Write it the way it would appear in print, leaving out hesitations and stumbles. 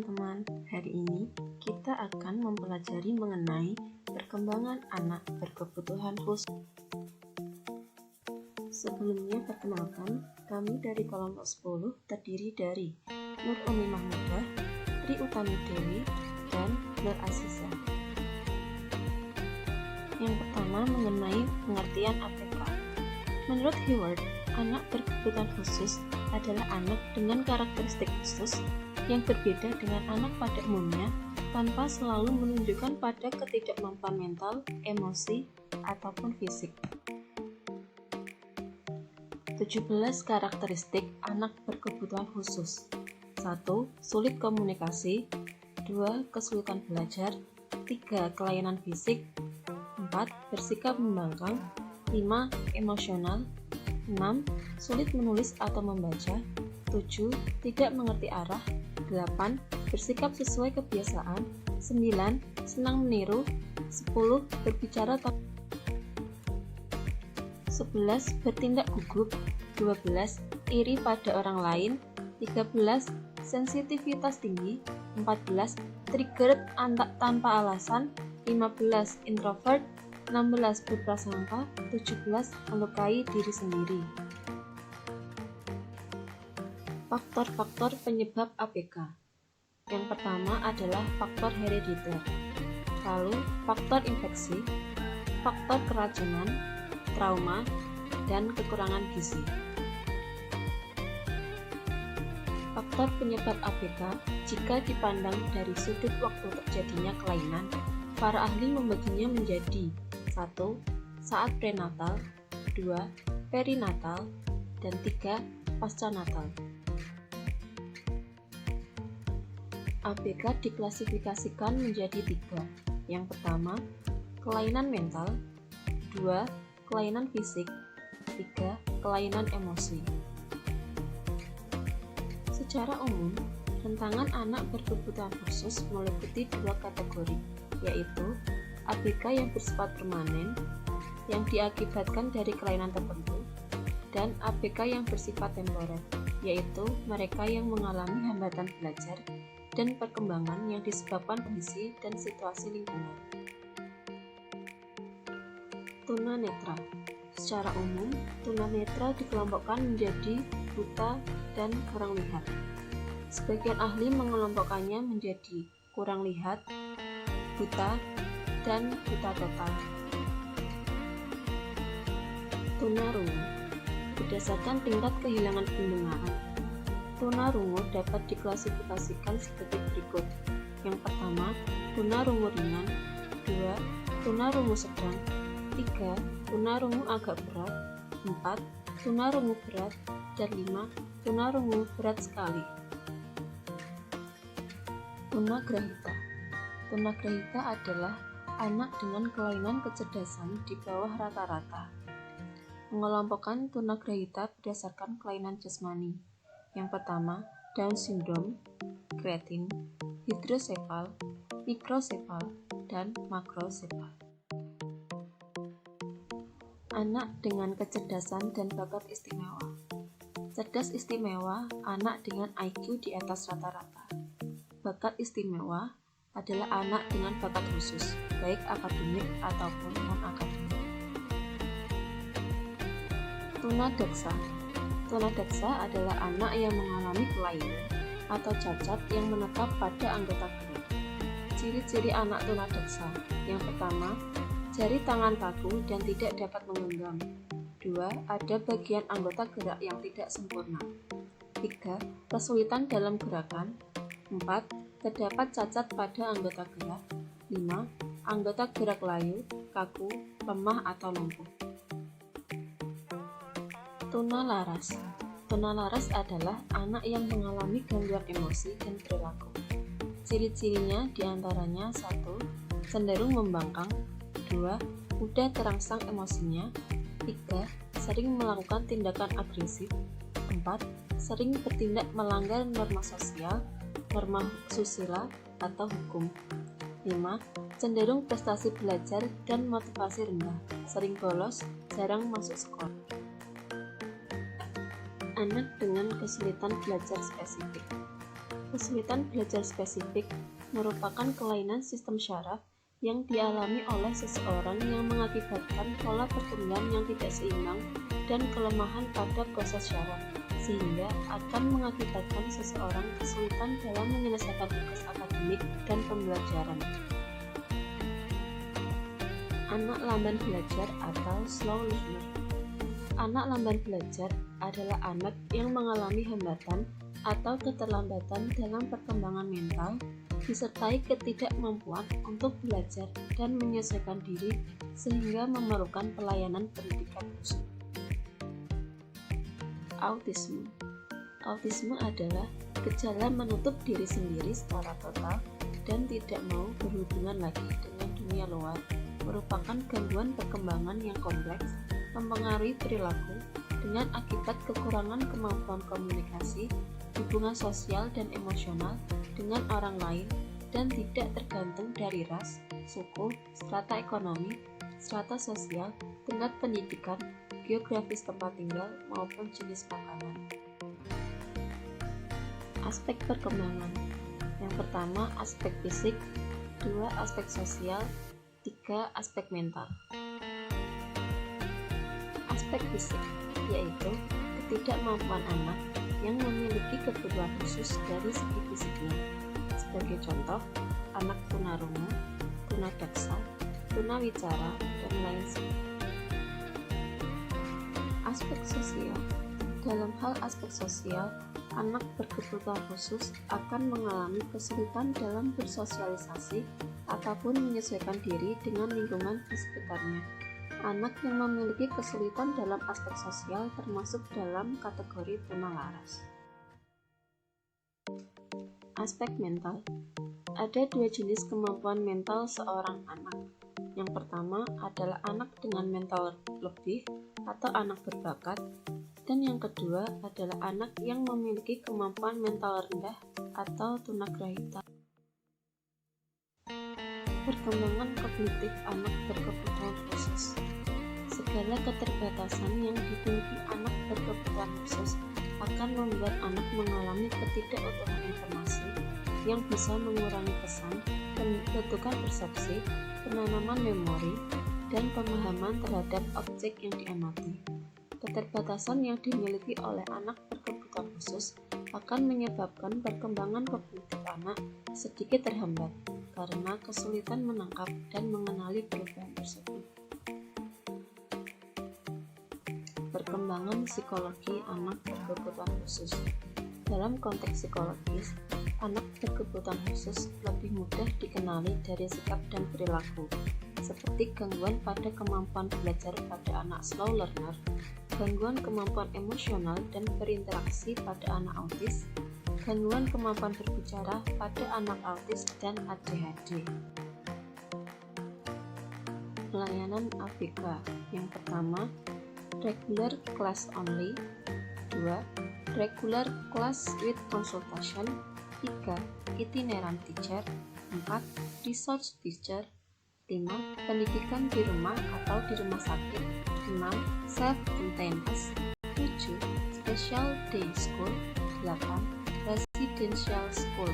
teman-teman, hari ini kita akan mempelajari mengenai perkembangan anak berkebutuhan khusus. Sebelumnya perkenalkan, kami dari kelompok 10 terdiri dari Nur Umi Mahmudah, Tri Utami Dewi, dan Nur Aziza. Yang pertama mengenai pengertian APK. Menurut Hayward, anak berkebutuhan khusus adalah anak dengan karakteristik khusus yang berbeda dengan anak pada umumnya tanpa selalu menunjukkan pada ketidakmampuan mental, emosi, ataupun fisik. 17 karakteristik anak berkebutuhan khusus. 1. Sulit komunikasi. 2. Kesulitan belajar. 3. Kelainan fisik. 4. Bersikap membangkang. 5. Emosional. 6. Sulit menulis atau membaca. 7. Tidak mengerti arah. 8. Bersikap sesuai kebiasaan. 9. Senang meniru. 10. Berbicara 11. Bertindak gugup. 12. Iri pada orang lain. 13. Sensitivitas tinggi. 14. Trigger tanpa alasan. 15. Introvert. 16. Berprasangka. 17. Melukai diri sendiri. Faktor-faktor penyebab APK. Yang pertama adalah faktor herediter, lalu faktor infeksi, faktor keracunan, trauma, dan kekurangan gizi. Faktor penyebab APK jika dipandang dari sudut waktu terjadinya kelainan, para ahli membaginya menjadi 1. Saat prenatal, 2. Perinatal, dan 3. Pasca-natal. APK diklasifikasikan menjadi 3. Yang pertama, kelainan mental. 2. Kelainan fisik. 3. Kelainan emosi. Secara umum, rentangan anak berkebutuhan khusus meliputi 2 kategori, yaitu APK yang bersifat permanen, yang diakibatkan dari kelainan tertentu, dan APK yang bersifat temporer, yaitu mereka yang mengalami hambatan belajar dan perkembangan yang disebabkan kondisi dan situasi lingkungan. Tunanetra. Secara umum, tunanetra dikelompokkan menjadi buta dan kurang lihat. Sebagian ahli mengelompokkannya menjadi kurang lihat, buta, dan buta total. Tunarungu. Berdasarkan tingkat kehilangan pendengaran, tunarungu dapat diklasifikasikan sebagai berikut. Yang pertama, tunarungu ringan. 2. Tunarungu sedang. 3. Tunarungu agak berat. 4. Tunarungu berat. Dan 5. Tunarungu berat sekali. Tunagrahita. Tunagrahita adalah anak dengan kelainan kecerdasan di bawah rata-rata. Mengelompokkan tunagrahita berdasarkan kelainan jasmani. Yang pertama, Down syndrome, kreatin, hidrosefal, mikrosefal, dan makrosefal. Anak dengan kecerdasan dan bakat istimewa. Cerdas istimewa, anak dengan IQ di atas rata-rata. Bakat istimewa adalah anak dengan bakat khusus, baik akademik ataupun non-akademik. Tunadaksa. Tunadaksa adalah anak yang mengalami kelainan atau cacat yang menetap pada anggota gerak. Ciri-ciri anak tunadaksa. Yang pertama, jari tangan kaku dan tidak dapat menggenggam. 2. Ada bagian anggota gerak yang tidak sempurna. 3. Kesulitan dalam gerakan. 4. Terdapat cacat pada anggota gerak. 5. Anggota gerak layu, kaku, lemah atau lumpuh. Tunalaras. Tunalaras adalah anak yang mengalami gangguan emosi dan perilaku. Ciri-cirinya diantaranya 1. Cenderung membangkang. 2. Mudah terangsang emosinya. 3. Sering melakukan tindakan agresif. 4. Sering bertindak melanggar norma sosial, norma susila, atau hukum. 5. Cenderung prestasi belajar dan motivasi rendah, sering bolos, jarang masuk sekolah. Anak dengan kesulitan belajar spesifik. Kesulitan belajar spesifik merupakan kelainan sistem syaraf yang dialami oleh seseorang yang mengakibatkan pola pertumbuhan yang tidak seimbang dan kelemahan pada proses syaraf, sehingga akan mengakibatkan seseorang kesulitan dalam menyelesaikan tugas akademik dan pembelajaran. Anak lamban belajar atau slow learner. Anak lamban belajar adalah anak yang mengalami hambatan atau keterlambatan dalam perkembangan mental, disertai ketidakmampuan untuk belajar dan menyesuaikan diri sehingga memerlukan pelayanan pendidikan khusus. Autisme. Autisme adalah gejala menutup diri sendiri secara total dan tidak mau berhubungan lagi dengan dunia luar, merupakan gangguan perkembangan yang kompleks, mempengaruhi perilaku dengan akibat kekurangan kemampuan komunikasi, hubungan sosial dan emosional dengan orang lain, dan tidak tergantung dari ras, suku, strata ekonomi, strata sosial, tingkat pendidikan, geografis tempat tinggal, maupun jenis makanan. Aspek perkembangan. Yang pertama, aspek fisik, 2 aspek sosial, 3 aspek mental. Aspek fisik yaitu ketidakmampuan anak yang memiliki kebutuhan khusus dari segi fisiknya. Sebagai contoh, anak tunarungu, tunadaksa, tunawicara, dan lain sebagainya. Aspek sosial. Dalam hal aspek sosial, anak berkebutuhan khusus akan mengalami kesulitan dalam bersosialisasi ataupun menyesuaikan diri dengan lingkungan di sekitarnya. Anak yang memiliki kesulitan dalam aspek sosial termasuk dalam kategori tunalaras. Aspek mental. Ada 2 jenis kemampuan mental seorang anak. Yang pertama adalah anak dengan mental lebih atau anak berbakat, dan yang kedua adalah anak yang memiliki kemampuan mental rendah atau tunagrahita. Perkembangan kognitif anak berkebutuhan khusus. Segala keterbatasan yang dimiliki anak berkebutuhan khusus akan membuat anak mengalami ketidakutuhan informasi yang bisa mengurangi pesan, pembentukan persepsi, penanaman memori, dan pemahaman terhadap objek yang diamati. Keterbatasan yang dimiliki oleh anak berkebutuhan khusus akan menyebabkan perkembangan kognitif anak sedikit terhambat karena kesulitan menangkap dan mengenali perubahan tersebut. Perkembangan psikologi anak berkebutuhan khusus. Dalam konteks psikologis, anak berkebutuhan khusus lebih mudah dikenali dari sikap dan perilaku, seperti gangguan pada kemampuan belajar pada anak slow learner, gangguan kemampuan emosional dan berinteraksi pada anak autis, gangguan kemampuan berbicara pada anak autis dan ADHD. Pelayanan ABK. Yang pertama, regular class only, 2 regular class with consultation, 3 itinerant teacher, 4 resource teacher, 5 pendidikan di rumah atau di rumah sakit, 6 self-contained, 7 special day school, 8 residential school.